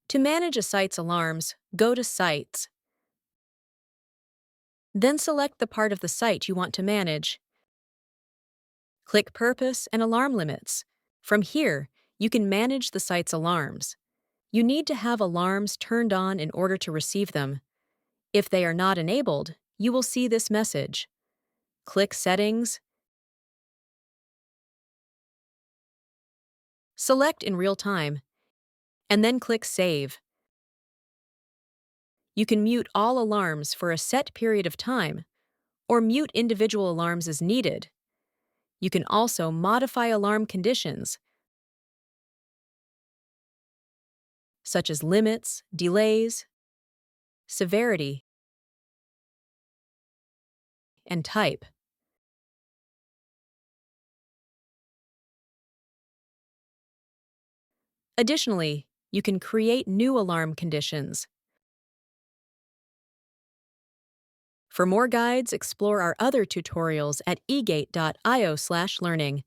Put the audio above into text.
To manage a site's alarms, go to Sites. Then select the part of the site you want to manage. Click Purpose and Alarm Limits. From here, you can manage the site's alarms. You need to have alarms turned on in order to receive them. If they are not enabled, you will see this message. Click Settings. Select in real time, and then click Save. You can mute all alarms for a set period of time, or mute individual alarms as needed. You can also modify alarm conditions, such as limits, delays, severity, and type. Additionally, you can create new alarm conditions. For more guides, explore our other tutorials at egate.io/learning.